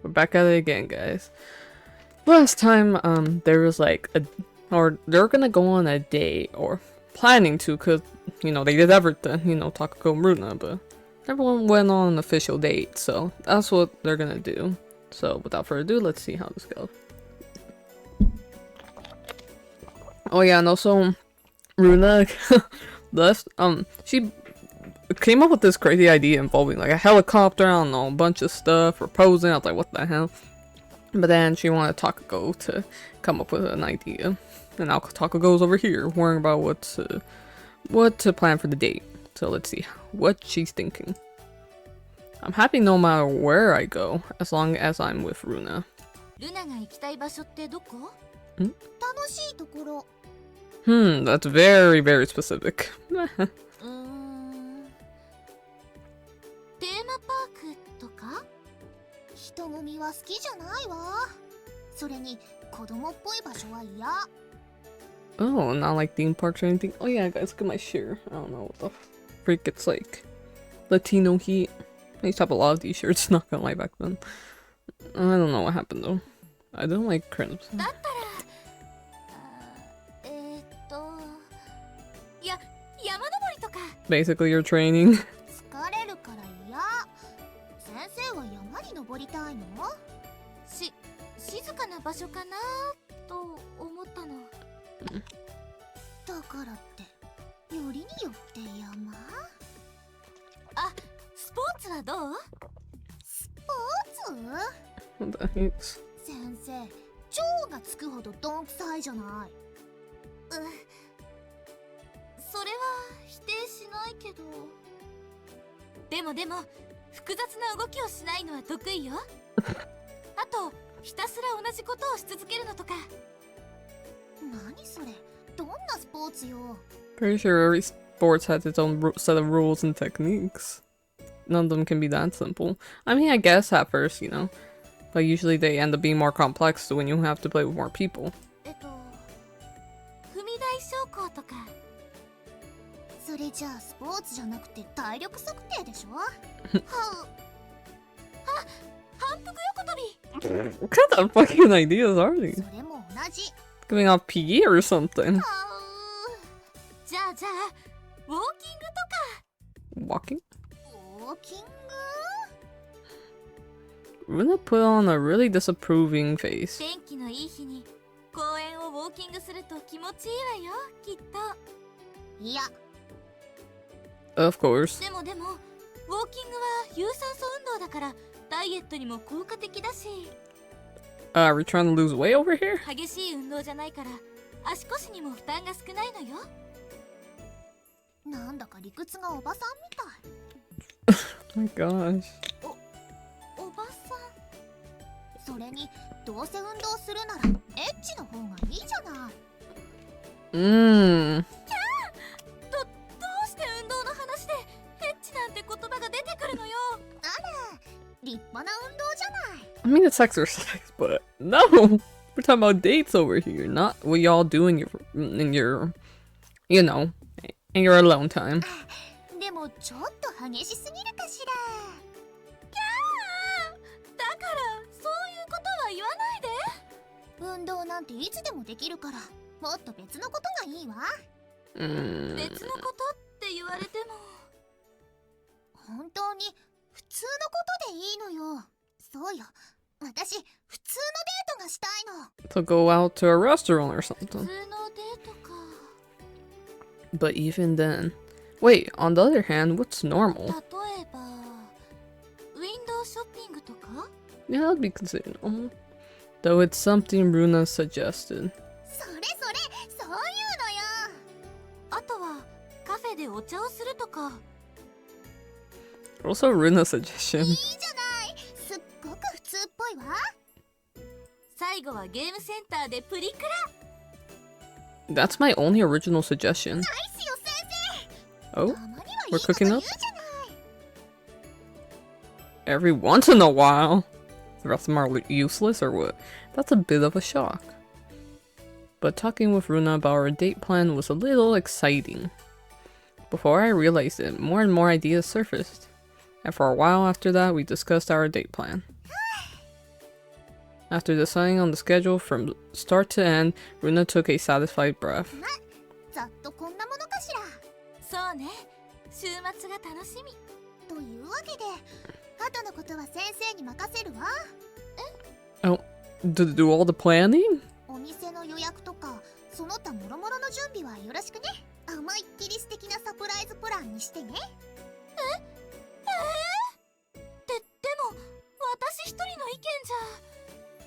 We're back at it again, guys. Last time, there was like or they're gonna go on a date, or planning to, cause, you know, they did everything, you know, Takako and Runa, but everyone went on an official date, so that's what they're gonna do. So, without further ado, let's see how this goes. Oh yeah, and also, Runa, she came up with this crazy idea involving like a helicopter, I don't know, a bunch of stuff, proposing. I was like, what the hell? But then she wanted Takako to come up with an idea. And now Takako's over here, worrying about what to plan for the date. So let's see what she's thinking. I'm happy no matter where I go, as long as I'm with Runa. That's very, very specific. Oh, not like theme parks or anything. Oh yeah, guys, look at my shirt. I don't know what the freak it's like. Latino heat. I used to have a lot of these shirts, not gonna lie, back then. I don't know what happened though. I don't like crimson. Basically, you're training. What the heck? Pretty sure every sports has its own set of rules and techniques. None of them can be that simple. I mean, I guess at first, you know, but usually they end up being more complex when you have to play with more people. What kind of fucking ideas are these? Giving off PE or something? Walking? Runa put on a really disapproving face. Of course. Are we trying to lose weight over here? Oh my gosh. I mean, it's exercise, but no! We're talking about dates over here, not what y'all do in your, you know, in your alone time. To go out to a restaurant or something. But even then... Wait, on the other hand, what's normal? Yeah, that'd be considered normal. Though it's something Runa suggested. Also Runa's suggestion. That's my only original suggestion. Oh, we're cooking up? Every once in a while? The rest of them are useless or what? That's a bit of a shock. But talking with Runa about our date plan was a little exciting. Before I realized it, more and more ideas surfaced. And for a while after that, we discussed our date plan. After deciding on the schedule from start to end, Runa took a satisfied breath. ざっとこんなものかしら。そうね、週末が楽しみ。というわけで、後のことは先生に任せるわ。Oh, to do all the planning? お店の予約とか、その他諸々の準備はよろしくね。思いっきり素敵なサプライズプランにしてね。でも私一人の意見じゃ。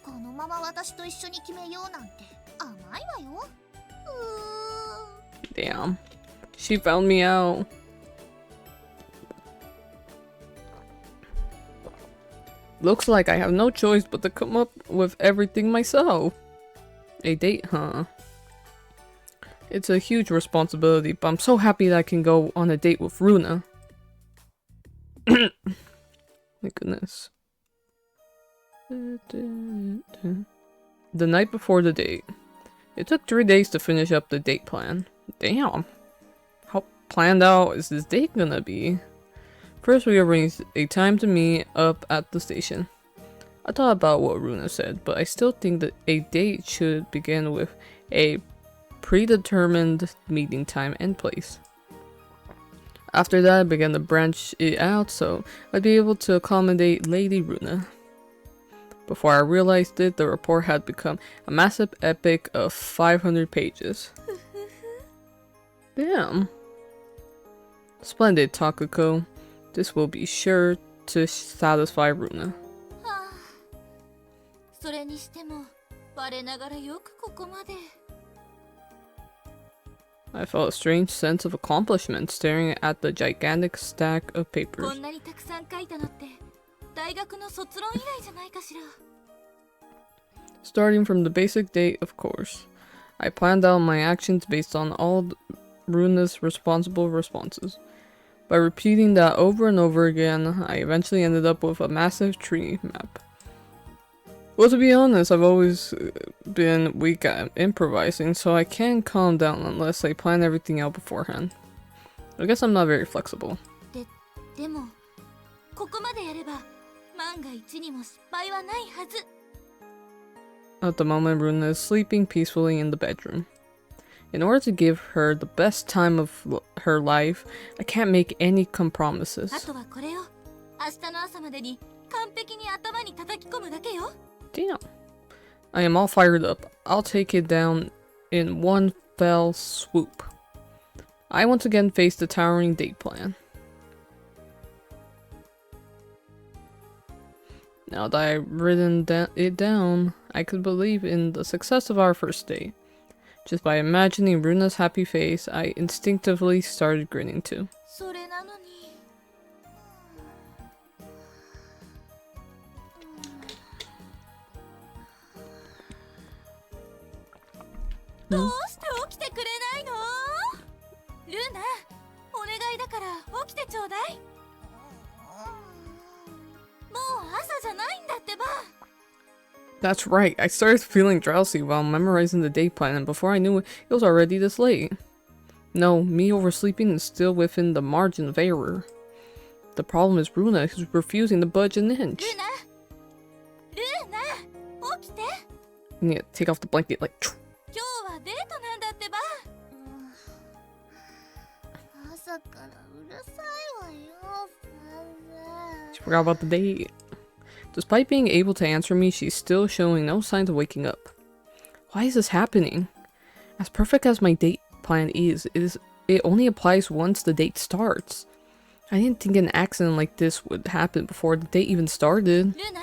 このまま私と一緒に決めようなんて甘いわよ。Damn. She found me out. Looks like I have no choice but to come up with everything myself. A date, huh? It's a huge responsibility, but I'm so happy that I can go on a date with Runa. My goodness. The night before the date. It took 3 days to finish up the date plan. Damn. How planned out is this date gonna be? First, we arranged a time to meet up at the station. I thought about what Runa said, but I still think that a date should begin with a predetermined meeting time and place. After that, I began to branch it out so I'd be able to accommodate Lady Runa. Before I realized it, the report had become a massive epic of 500 pages. Damn. Splendid, Takuko. This will be sure to satisfy Runa. はあ、それにしても我ながらよくここまで。I felt a strange sense of accomplishment staring at the gigantic stack of こ papers. んなにたくさん書いたのって大学の卒論以来じゃないかしら。Starting from the basic date, of course. I planned out my actions based on all Runa's responsible responses. By repeating that over and over again, I eventually ended up with a massive tree map. Well, to be honest, I've always been weak at improvising, so I can't calm down unless I plan everything out beforehand. I guess I'm not very flexible. でもここまでやれば万が一にも失敗はないはず。 At the moment, Runa is sleeping peacefully in the bedroom. In order to give her the best time of her life, I can't make any compromises. あとはこれを明日の朝までに完璧に頭に叩き込むだけよ。 Damn. I am all fired up. I'll take it down in one fell swoop. I once again face the towering date plan. Now that I've written it down, I could believe in the success of our first date. Just by imagining Runa's happy face, I instinctively started grinning too. それなのに。どうして起きてくれないの？ルナ、お願いだから起きてちょうだい。もう朝じゃないんだってば。 That's right, I started feeling drowsy while memorizing the date plan, and before I knew it, it was already this late. No, me oversleeping is still within the margin of error. The problem is Runa, who's refusing to budge an inch. ルナ、起きて。 I need to take off the blanket like... 今日はデートなんだってば。朝からうるさいわよ。She forgot about the date. Despite being able to answer me, she's still showing no signs of waking up. Why is this happening? As perfect as my date plan is, it only applies once the date starts. I didn't think an accident like this would happen before the date even started. ルナ、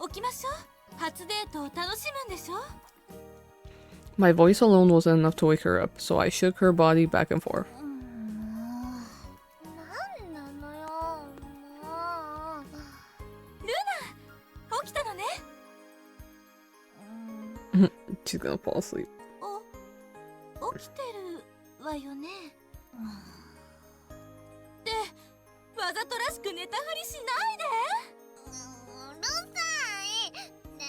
起きましょう。初デートを楽しむんでしょ。 My voice alone wasn't enough to wake her up, so I shook her body back and forth. なんなのよ、もう。ルナ、起きたのね。She's gonna fall asleep. 起きてるわよね。で、わざとらしく寝たふりしないで。うるさい。眠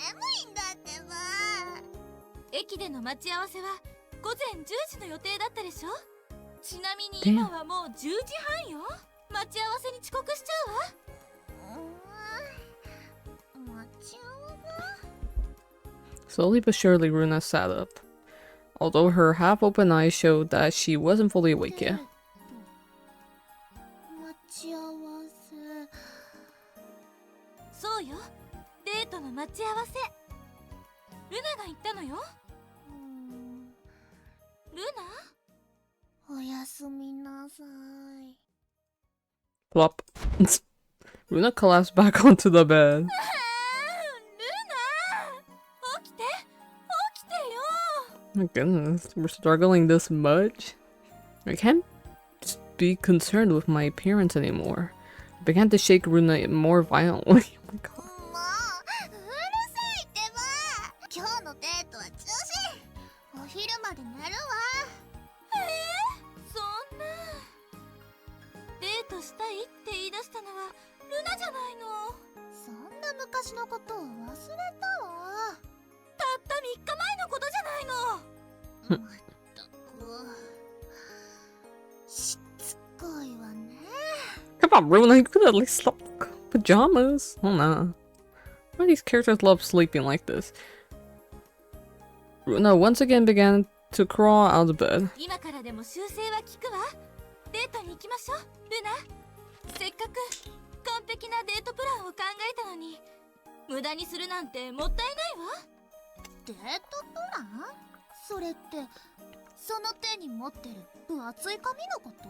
いんだってば。駅での待ち合わせは午前10時の予定だったでしょ。ちなみに今はもう10時半よ。待ち合わせに遅刻しちゃうわ。待ち合わせ？ Slowly but surely, Runa sat up, although her half-open eyes showed that she wasn't fully awake yet. 待ち合わせ。そうよ、デートの待ち合わせ。ルナが言ったのよ。ルナ？おやすみなさい。 Plop. Runa collapsed back onto the bed. ルナ！起きて！起きてよ！ My goodness, we're struggling this much? I can't be concerned with my appearance anymore. I began to shake Runa more violently. Oh my god. もううるさいってば。今日のデートは中止。お昼まで寝るわ。そんな。デートしたいって言い出したのはルナじゃないの。そんな昔のことを忘れたわ。たった3日前のことじゃないの。まったくしつこいわね。 Come on, Runa, you could at least sleep pajamas. Oh no. Why do these characters love sleeping like this? Runa once again began to crawl out of bed. 今からでも修正は効くわ。デートに行きましょう、ルナ。せっかく完璧なデートプランを考えたのに無駄にするなんてもったいないわ。デートプラン？それってその手に持ってる分厚い紙のこと？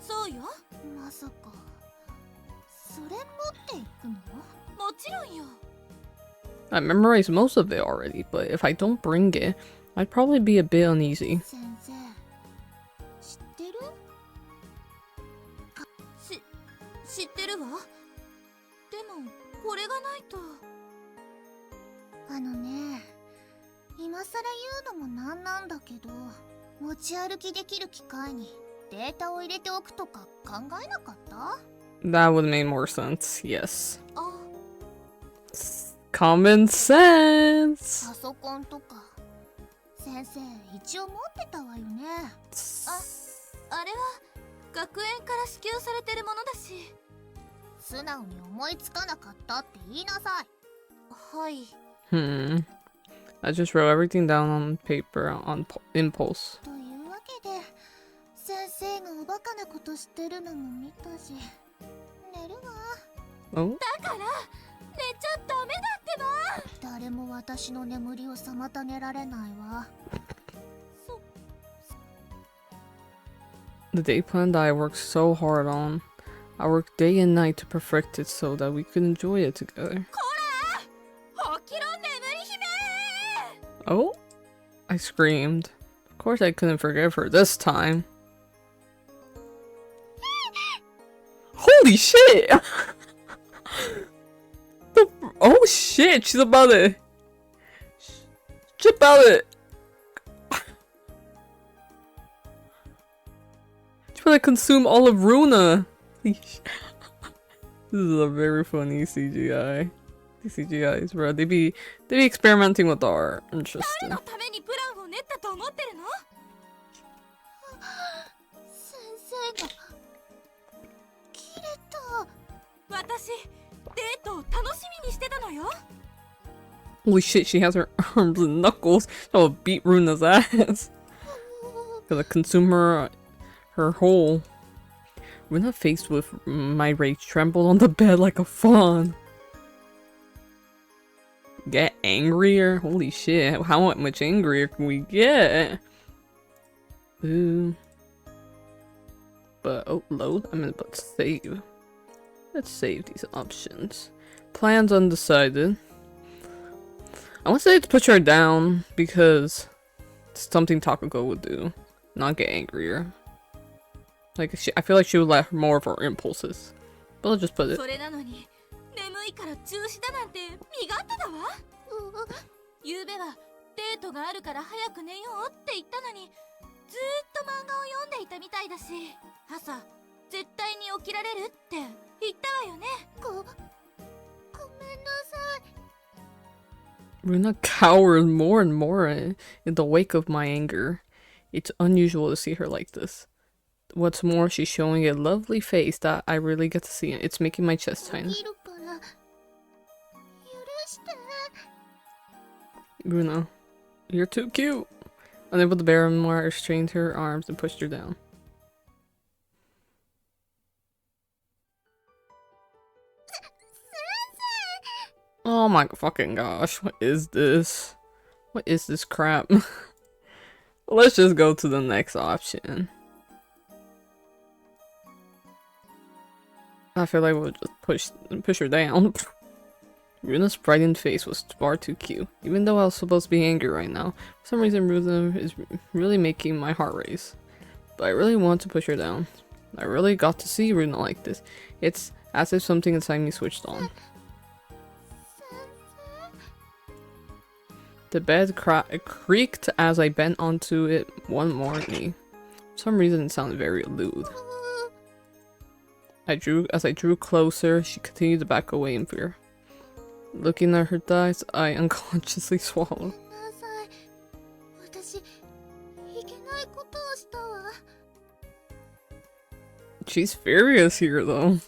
そうよ。まさかそれ持っていくの？もちろんよ。 I memorized most of it already, but if I don't bring it, I'd probably be a bit uneasy. 先生知ってる？知ってるわ。でもこれがないと。あのね、今さら言うのもなんなんだけど、持ち歩きできる機械にデータを入れておくとか考えなかった？ That would make more sense, yes. あ、 Common sense! パソコンとか先生一応持ってたわよね。あれは学園から支給されてるものだし。素直に思いつかなかったって言いなさい。はい。I just wrote everything down on paper on impulse. というわけで先生がおバカなことしてるのも見たし寝るわ。 Oh? だから寝ちゃダメだってば。誰も私の眠りを妨げられないわ。 The day plan that I worked so hard on. I worked day and night to perfect it so that we could enjoy it together. 起きろ眠り姫。 Oh? I screamed. Of course I couldn't forgive her this time. Holy shit! Oh shit, she's about it. She's about it. She's about to consume all of Runa. This is a very funny CGI. These CGIs, bro. They be experimenting with art. 誰 Interesting. のためにプランを練ったと思ってるの？先生が切れた。私デートを楽しみにしてたのよ。 Holy shit, she has her arms and knuckles. She'll beat Runa's ass. Gonna consume her whole. Runa, faced with my rage, trembled on the bed like a fawn. Get angrier? Holy shit, how much angrier can we get? Ooh. But, oh, load? I mean, but save. Let's save these options. Plans undecided. I want to say to push her down because it's something Takako would do. Not get angrier. Like, I feel like she would let more of her impulses. But I'll just put it. それなのに眠いから中止だなんて身勝手だわ。ゆうべはデートがあるから早く寝ようって言ったのにずーっと漫画を読んでいたみたいだし、朝絶対に起きられるって言ったわよね。ごめんなさい。 Runa cowered more and more in the wake of my anger. It's unusual to see her like this. What's more, she's showing a lovely face that I really get to see. It's making my chest tighten. 起きるから許して。Bruno, you're too cute. Unable to bear him more, I restrained her arms and pushed her down. Oh my fucking gosh, what is this? What is this crap? Let's just go to the next option. I feel like we'll just push her down. Runa's frightened face was far too cute. Even though I was supposed to be angry right now, for some reason Runa is really making my heart race. But I really want to push her down. I really got to see Runa like this. It's as if something inside me switched on. The bed creaked as I bent onto it one more knee. For some reason it sounded very lewd. As I drew closer, she continued to back away in fear. Looking at her thighs, I unconsciously swallowed. She's furious here though.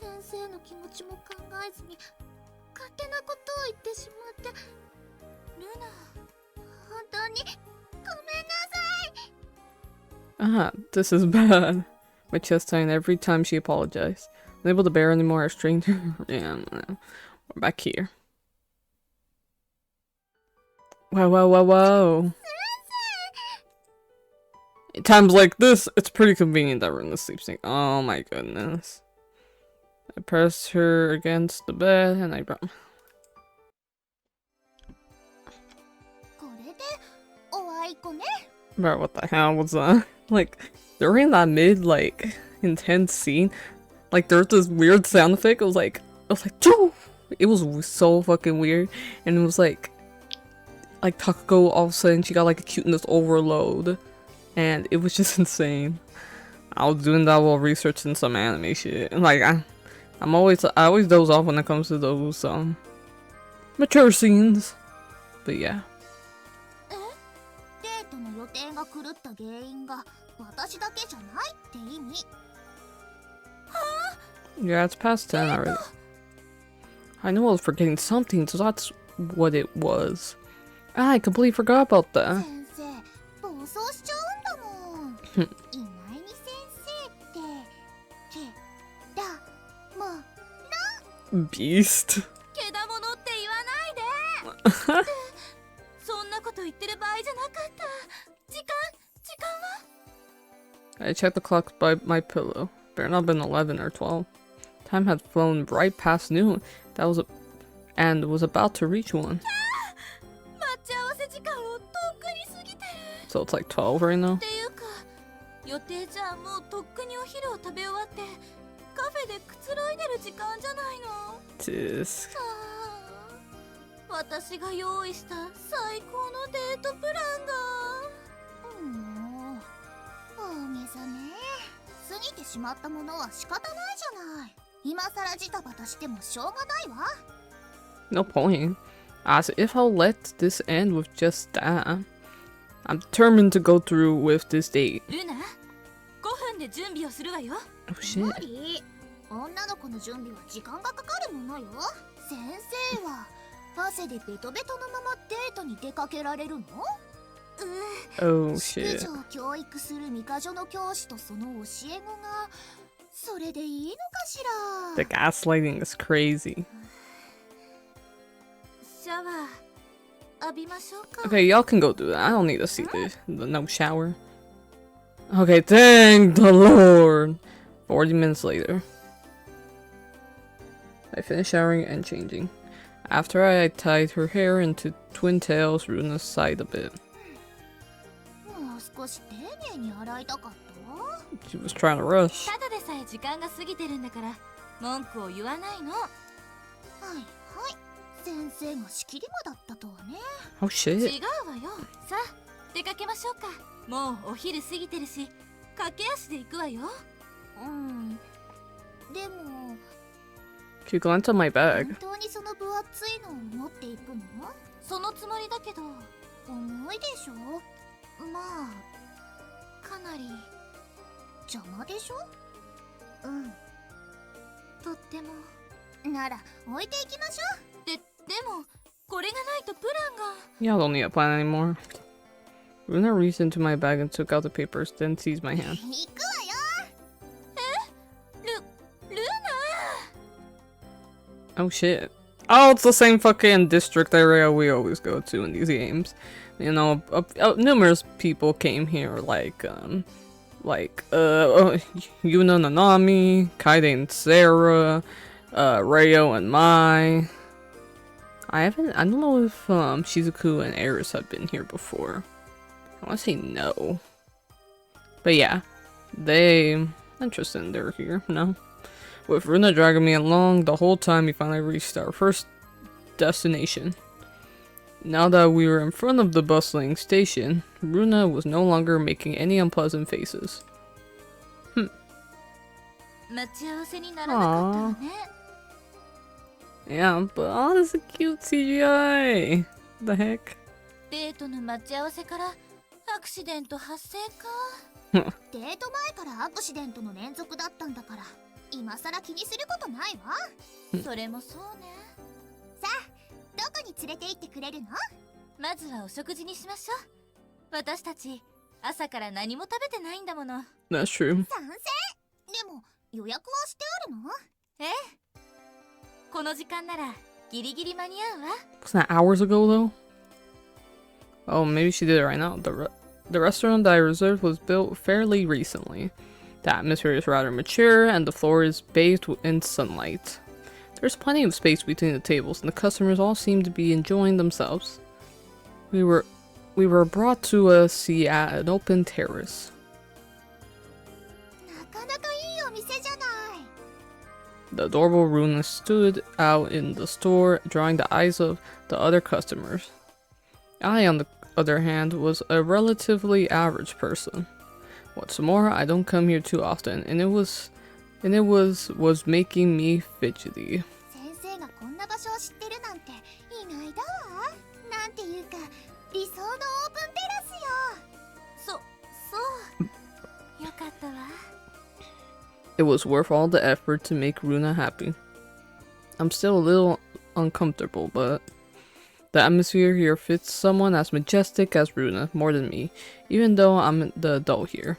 This is bad. My chest tightened every time she apologized. Unable to bear anymore, I strained her. Yeah, we're back here. Whoa. In times like this, it's pretty convenient that we're in the sleep sync. Oh my goodness. I pressed her against the bed and I brought... Bro, what the hell was that? Like, during that intense scene, like there was this weird sound effect. It was like Choo! It was so fucking weird. And it was like Takako all of a sudden she got like a cuteness overload. And it was just insane. I was doing that while researching some anime shit. And like I always doze off when it comes to those mature scenes. But yeah. Yeah, it's past 10 already. I knew I was forgetting something, so that's what it was. I completely forgot about that. Beast. I checked the clock by my pillow. Better not have been 11 or 12. Time had flown right past noon. And was about to reach 1. So it's like 12 right now? Tisk. No point. As if I'll let this end with just that. I'm determined to go through with this date. Oh shit. Oh shit. The gaslighting is crazy. Okay, y'all can go do that. I don't need to see the no shower. Okay, thank the Lord. 40 minutes later. I finished showering and changing. After I tied her hair into twin tails, Runa sighed a bit. She was trying to rush. Oh shit. She glanced at my bag. これがないとプランが。 Y'all don't need a plan anymore. Runa reached into my bag and took out the papers, then seized my hand. 行くわよ。ルナ Oh shit. Oh, it's the same fucking district area we always go to in these games. You know, numerous people came here, like Yuna Nanami, Kaide and Sarah, Reo and Mai. I don't know if Shizuku and Eris have been here before. I want to say no. But yeah, interesting they're here, no? With Runa dragging me along the whole time, we finally reached our first destination. Now that we were in front of the bustling station, Runa was no longer making any unpleasant faces. 待ち合わせにならなかったわね。 Yeah, but oh, this is cute CGI! The heck? デートの待ち合わせからアクシデント発生か。デート前からアクシデントの連続だったんだから、今さら気にすることないわ。それもそうね。さあ、どこに連れて行ってくれるの？まずはお食事にしましょう。私たち朝から何も食べてないんだもの。 That's true. 賛成。でも予約はしてあるの？ええ。この時間ならギリギリ間に合うわ。 Wasn't that hours ago though? Oh, maybe she did it right now. The restaurant that I reserved was built fairly recently. The atmosphere is rather mature and the floor is bathed in sunlight. There's plenty of space between the tables and the customers all seem to be enjoying themselves. We were brought to a seat at an open terrace. なかなかいいお店じゃない。 The adorable Runa stood out in the store, drawing the eyes of the other customers. I, on the other hand, was a relatively average person. What's more, I don't come here too often, and it was making me fidgety. 先生がこんな場所を知ってるなんて意外だわ。なんていうか理想のオープンテラスよ。そうよかったわ。 It was worth all the effort to make Runa happy. I'm still a little uncomfortable, but the atmosphere here fits someone as majestic as Runa more than me, even though I'm the adult here.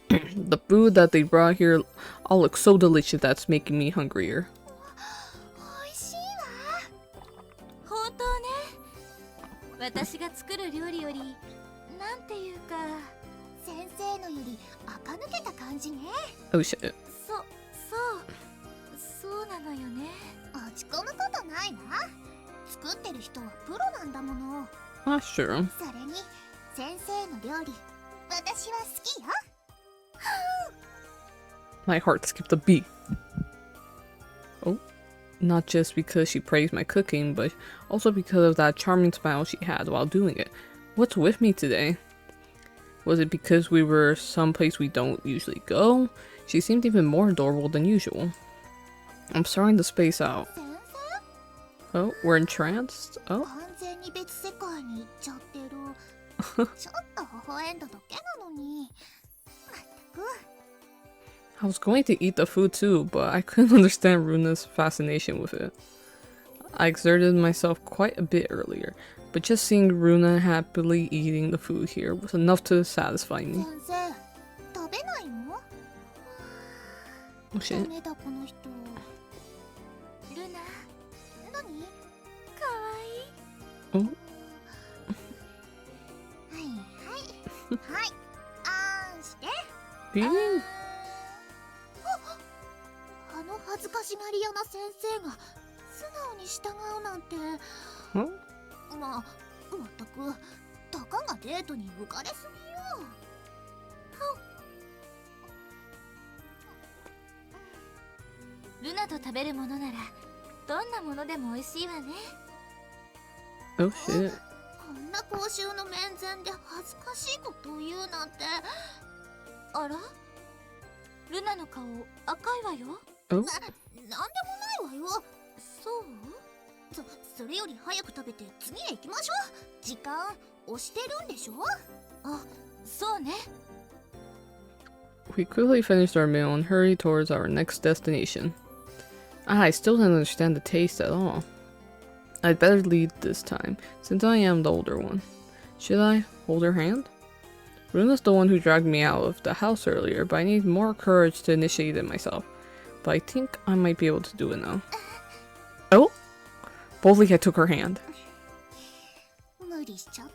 The food that they brought here all looks so delicious that's making me hungrier. 美味しいわ。本当ね。私が作る料理よりなんていうか。先生のより垢抜けた感じね。 Oh shit. そうなのよね。落ち込むことないわ。作ってる人はプロなんだもの。 Not sure. それに先生の料理、私は好きよ。My heart skipped a beat. Oh, not just because she praised my cooking, but also because of that charming smile she had while doing it. What's with me today? Was it because we were someplace we don't usually go? She seemed even more adorable than usual. I'm starting to space out. 先 Oh, we're entranced? 生、 Oh, 完全に別世界に行っちゃってる。ちょっと微笑んだだけなのに。まったく。 I was going to eat the food too, but I couldn't understand Runa's fascination with it. I exerted myself quite a bit earlier, but just seeing Runa happily eating the food here was enough to satisfy me. 先生、食べないの？ Oh ダ shit. メだこの人。ルナ、何？かわいい。 Oh, はいはいはい。あんして。 being? あの恥ずかしがり屋な先生が素直に従うなんて。 Huh? まったくたかがデートに浮かれすぎよ。ルナと食べるものならどんなものでも美味しいわね。 Oh shit. こんな公衆の面前で恥ずかしいことを言うなんて。あら、ルナの顔赤いわよ。 Oh, なんでもないわよ。そう？それより早く食べて次へ行きましょう。時間押してるんでしょ。あ、そうね。 we quickly finished our meal and hurried towards our next destination. I still didn't understand the taste at all. I'd better lead this time, since I am the older one. Should I hold her hand? Runa's the one who dragged me out of the house earlier, but I need more courage to initiate it myself. But I think I might be able to do it now. Oh! Boldly I took her hand. 無理しちゃって。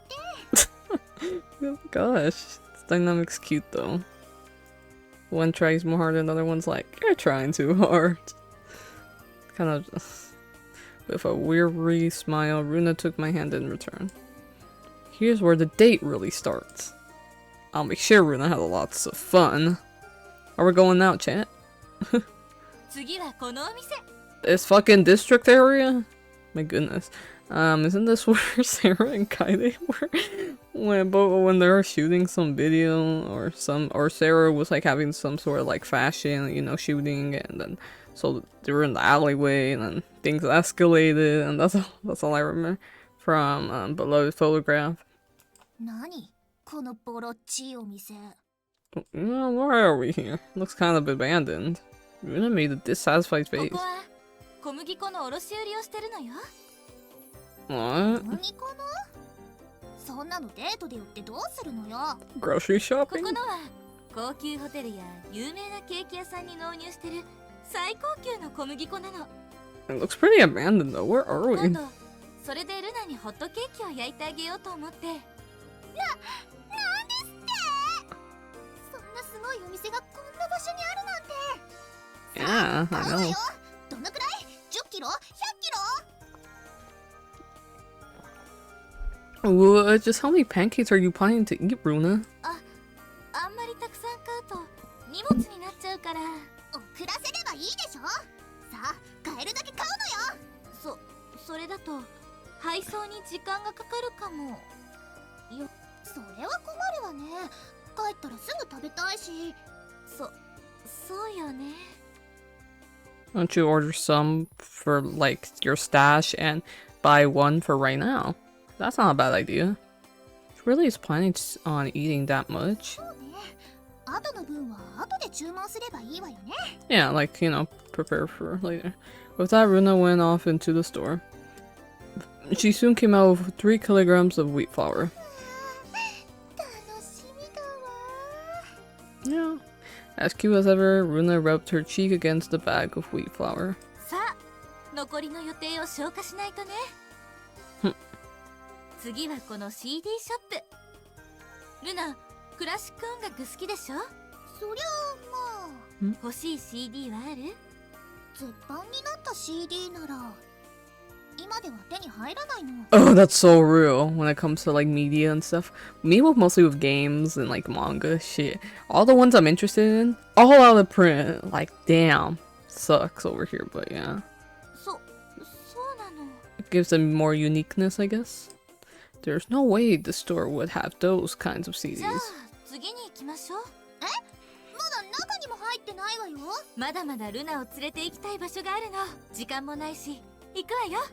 Oh gosh, this dynamic's cute though. One tries more hard and the other one's like, you're trying too hard. Kind of just... With a weary smile, Runa took my hand in return. Here's where the date really starts. I'll make sure Runa had lots of fun. Are we going out, chat? 次はこのお店。 This fucking district area? My goodness. Isn't this where Sarah and Kaide were? when they were shooting some video or Sarah was like having some sort of like fashion, you know, shooting, and then so they were in the alleyway and then things escalated, and that's all I remember from below the photograph. 何このボロっちいお店。 Well, why are we here? Looks kind of abandoned. Runa made a dissatisfied こ face. こは小麦粉の卸売りをしてるのよ。 What? 何かなそんなのデートで寄ってどうするのよ。 Grocery こ shopping? このは高級ホテルや有名なケーキ屋さんに納入してる最高級の小麦粉なの。 It looks pretty abandoned though. Where are 今 we? 度それでルナにホットケーキを焼いてあげようと思って。なんですってそんなすごいお店がこんな場所にあるなんて。 Yeah, I 買うわ know. よ。どのくらい ?10 キロ ?100 キロ Just how many pancakes are you planning to eat, Runa? あんまりたくさん買うと荷物になっちゃうから。遅らせればいいでしょ。さあ買えるだけ買うのよ。それだと配送に時間がかかるかも。それは困るわね。帰ったらすぐ食べたいし。そうよね。 Why don't you order some for like your stash and buy one for right now? That's not a bad idea. She really is planning on eating that much. そうね。後の分は後で注文すればいいわよね。 Yeah, like, you know, prepare for later. With that, Runa went off into the store. She soon came out with 3 kilograms of wheat flour. 楽しみだわ。 Yeah. As cute as ever, Runa rubbed her cheek against the bag of wheat flour. さあ残りの予定を消化しないとね。次はこの CD ショップ。ルナクラシック音楽好きでしょ。そりゃあまあ欲しい CD はある？絶版になった CD なら今では手に入らないの。 Oh, that's so real when it comes to like media and stuff. Me with mostly with games and like manga shit. All the ones I'm interested in, all out of print. Like, damn. Sucks over here, but yeah. そうなの。 It gives them more uniqueness, I guess. There's no way the store would have those kinds of じゃあ CDs. 次に行きましょう。まだ中にも入ってないわよ。まだまだルナを連れて行きたい場所があるの。時間もないし行くわよ。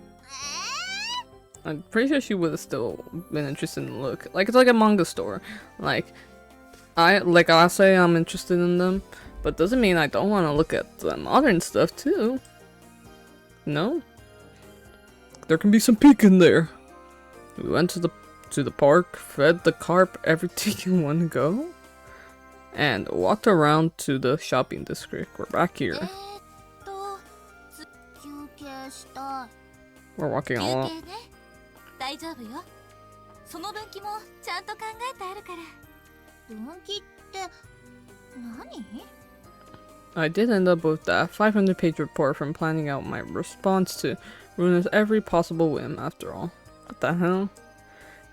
I'm pretty sure she would have still been interested in the look. Like, it's like a manga store. I'll say I'm interested in them, but doesn't mean I don't want to look at the modern stuff too. No? There can be some peek in there. We went to the park, fed the carp everything in one go, and walked around to the shopping district. We're back here. 休憩したい。 We're walking 休 along. 憩ね。大丈夫よ。その分岐もちゃんと考えてあるから。分岐って何？ I did end up with that 500-page report from planning out my response to Runa's every possible whim after all. What the hell?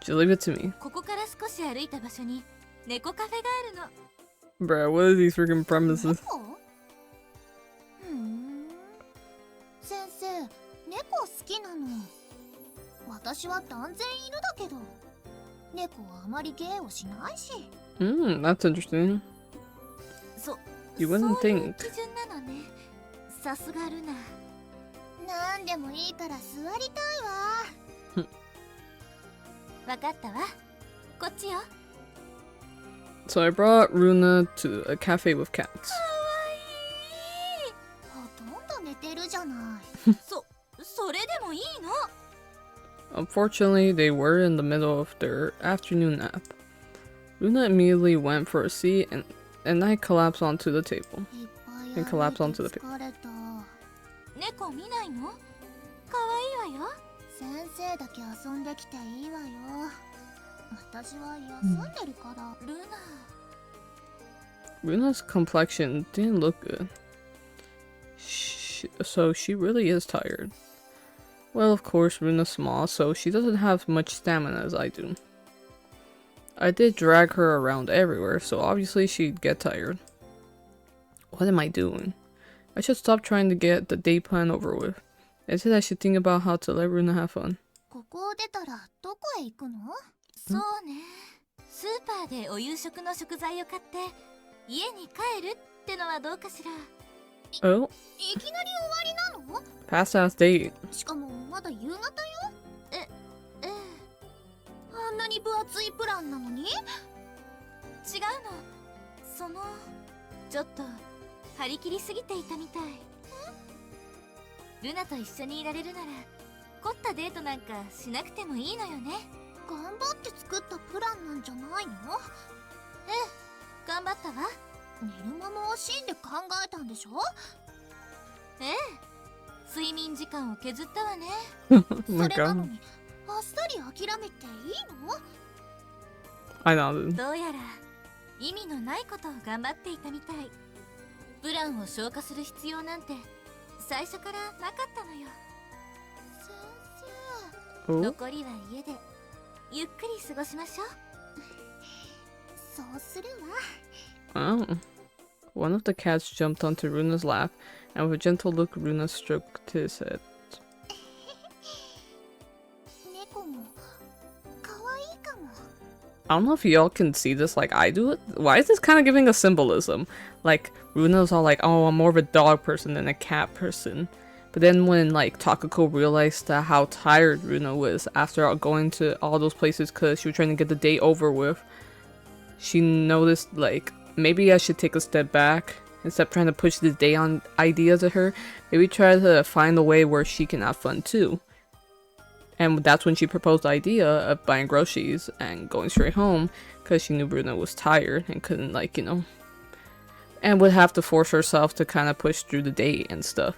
Just leave it to me. ここから少し歩いた場所に猫カフェがあるの。 Bruh, what are these freaking premises? 猫？先生、猫好きなの。私は断然犬だけど、猫はあまり芸をしないし。That's interesting. You wouldn't そういう think. 基準なのね。さすがルナ。なんでもいいから座りたいわ。わかったわ。こっちよ。 So I brought Runa to a cafe with cats. ほとんど寝てるじゃない。それでもいいの。Unfortunately, they were in the middle of their afternoon nap. Luna immediately went for a seat and I collapsed onto the table. いっぱい And collapsed 歩い onto て the paper. 疲れた。猫見ないの？可愛いわよ。先生だけ遊んできていいわよ。私は休んでるから。ルナ。 Runa's complexion didn't look good. So she really is tired. Well, of course, Runa's small, so she doesn't have much stamina as I do. I did drag her around everywhere, so obviously she'd get tired. What am I doing? I should stop trying to get the day plan over with. Instead, I should think about how to let Runa have fun. ここを出たらどこへ行くの？そうね。スーパーでお夕食の食材を買って家に帰るってのはどうかしら。 Oh, いきなり終わりなの？ past ass date. しかもまだ夕方よ。ええ。あんなに分厚いプランなのに？違うの。そのちょっと張り切りすぎていたみたい。ルナと一緒にいられるなら凝ったデートなんかしなくてもいいのよね。頑張って作ったプランなんじゃないの？頑張ったわ。寝る間も惜しんで考えたんでしょ？ええ。睡眠時間を削ったわね。 Oh そ my れな god. のにあっさり諦めていいの？ I nodded. どうやら意味のないことを頑張っていたみたい。プランを消化する必要なんて最初からなかったのよ。先 Oh, 残りは家でゆっくり過ごしましょう。生、そうするわ。 oh. One of the cats jumped onto Runa's lap, and with a gentle look, Runa stroked his head. 猫も可愛いかも。 I don't know if y'all can see this like I do. Why is this kind of giving a symbolism? Like, Runa's all like, oh, I'm more of a dog person than a cat person. But then when, like, Takako realized how tired Runa was after going to all those places because she was trying to get the day over with, she noticed, like, maybe I should take a step back instead of trying to push this day on idea to her. Maybe try to find a way where she can have fun too. And that's when she proposed the idea of buying groceries and going straight home because she knew Runa was tired and couldn't, like, you know, and would have to force herself to kind of push through the date and stuff.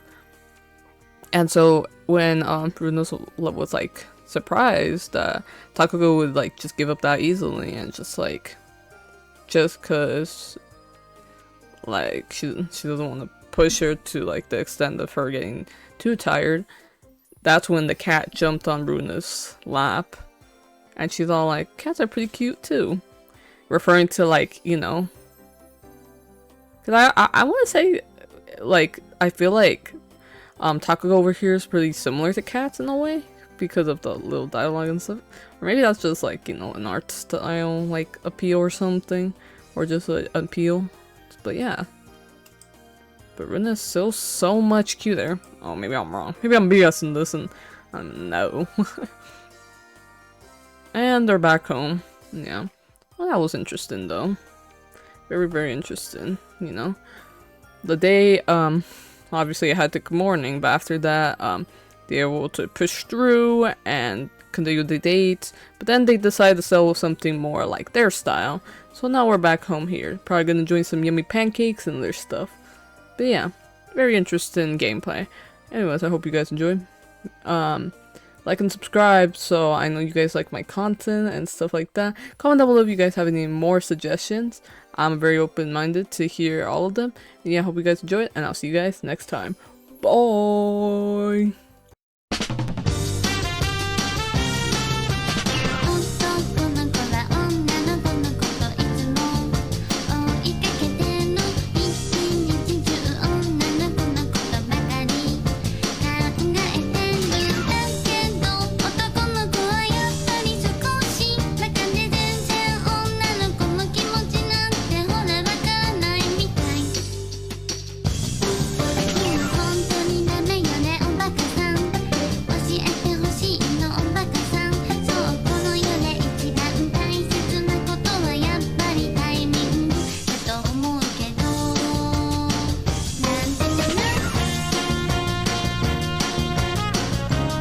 And so when Runa was like surprised, Takako would like just give up that easily and just cause like she doesn't want to push her to like the extent of her getting too tired. That's when the cat jumped on Runa's lap, and she's all like, "Cats are pretty cute too," referring to, like, you know, because I want to say, like, I feel like Takako over here is pretty similar to cats in a way because of the little dialogue and stuff, or maybe that's just like, you know, an art style like appeal or something, or just an appeal. But yeah. But Runa's still so much cuter. Oh, maybe I'm wrong. Maybe I'm BSing this and no. And they're back home. Yeah. Well, that was interesting though. Very, very interesting, you know. The day, obviously I had to good morning, but after that, they were able to push through and continue the date. But then they decided to sell something more like their style. So now we're back home here. Probably gonna enjoy some yummy pancakes and their stuff. But yeah, very interesting gameplay. Anyways, I hope you guys enjoyed. Like and subscribe so I know you guys like my content and stuff like that. Comment down below if you guys have any more suggestions. I'm very open-minded to hear all of them. And yeah, I hope you guys enjoy it, and I'll see you guys next time. Bye!